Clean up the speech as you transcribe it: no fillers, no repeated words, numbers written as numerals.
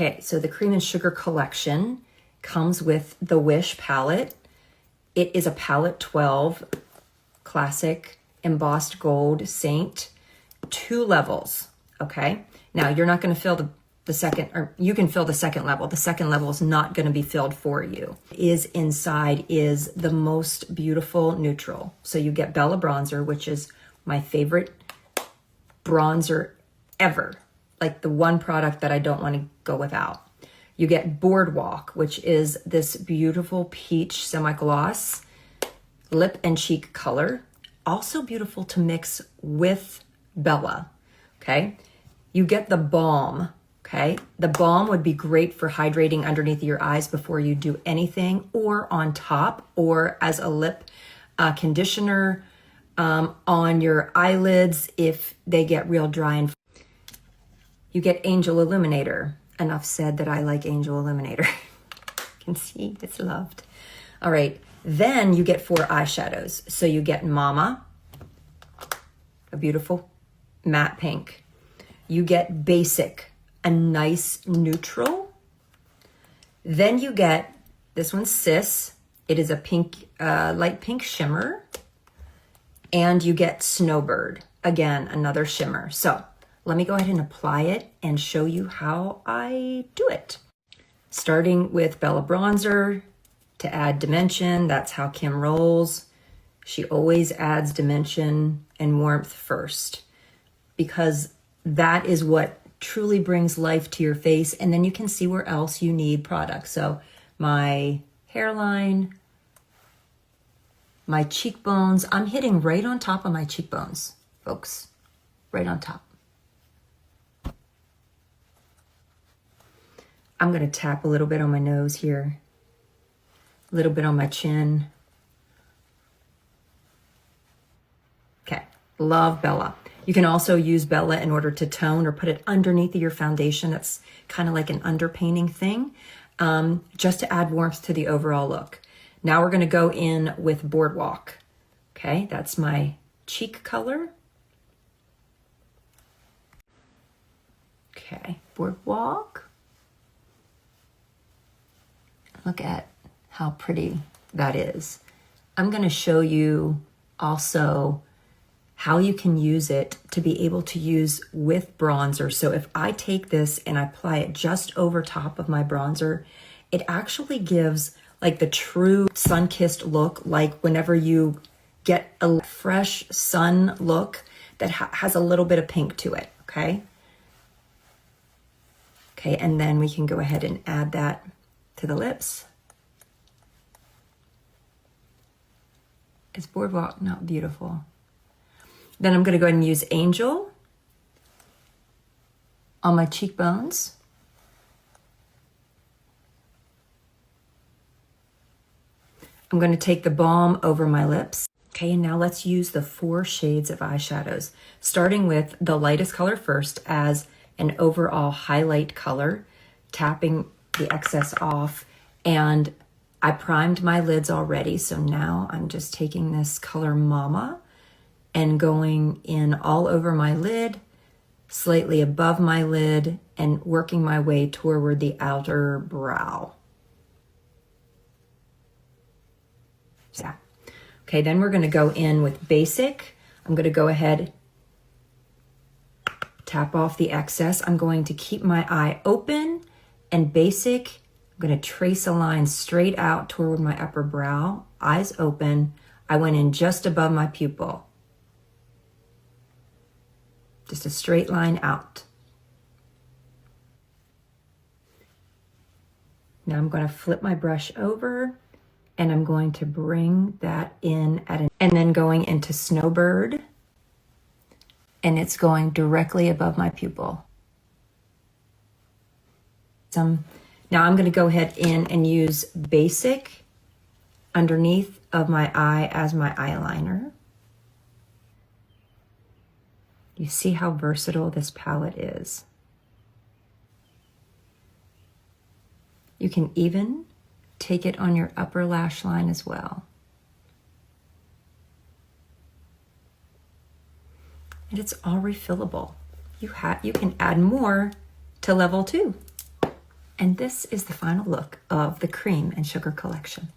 Okay, so the Cream and Sugar collection comes with the Wish palette. It is a palette 12 classic embossed gold Seint, 2 levels, okay? Now you're not gonna fill the second, or you can fill the second level. The second level is not gonna be filled for you. Inside is the most beautiful neutral. So you get Bella Bronzer, which is my favorite bronzer ever. Like the one product that I don't wanna go without. You get Boardwalk, which is this beautiful peach semi-gloss lip and cheek color. Also beautiful to mix with Bella, okay? You get the Balm, okay? The Balm would be great for hydrating underneath your eyes before you do anything, or on top, or as a lip conditioner on your eyelids if they get real dry. And you get Angel Illuminator. Enough said that I like Angel Illuminator. You can see it's loved. All right, then you get 4 eyeshadows. So you get Mama, a beautiful matte pink. You get Basic, a nice neutral. Then you get, this one's Sis. It is a pink, light pink shimmer. And you get Snowbird, again, another shimmer. So let me go ahead and apply it and show you how I do it. Starting with Bella Bronzer to add dimension. That's how Kim rolls. She always adds dimension and warmth first, because that is what truly brings life to your face. And then you can see where else you need product. So my hairline, my cheekbones, I'm hitting right on top of my cheekbones, folks, right on top. I'm gonna tap a little bit on my nose here, a little bit on my chin. Okay, love Bella. You can also use Bella in order to tone or put it underneath your foundation. That's kind of like an underpainting thing, just to add warmth to the overall look. Now we're gonna go in with Boardwalk. Okay, that's my cheek color. Okay, Boardwalk. Look at how pretty that is. I'm gonna show you also how you can use it to be able to use with bronzer. So if I take this and I apply it just over top of my bronzer, it actually gives like the true sun-kissed look, like whenever you get a fresh sun look that has a little bit of pink to it, okay? Okay, and then we can go ahead and add that to the lips. Is Boardwalk not beautiful? Then I'm gonna go ahead and use Angel on my cheekbones. I'm gonna take the Balm over my lips. Okay, and now let's use the 4 shades of eyeshadows, starting with the lightest color first as an overall highlight color, tapping the excess off. And I primed my lids already, so now I'm just taking this color Mama and going in all over my lid, slightly above my lid, and working my way toward the outer brow. Yeah. Okay, then we're gonna go in with Basic. I'm gonna go ahead, tap off the excess. I'm going to keep my eye open, and Basic, I'm gonna trace a line straight out toward my upper brow, eyes open. I went in just above my pupil. Just a straight line out. Now I'm gonna flip my brush over, and I'm going to bring that in and then going into Snowbird, and it's going directly above my pupil. Now I'm gonna go ahead in and use Basic underneath of my eye as my eyeliner. You see how versatile this palette is. You can even take it on your upper lash line as well. And it's all refillable. You can add more to level 2. And this is the final look of the cream and sugar collection.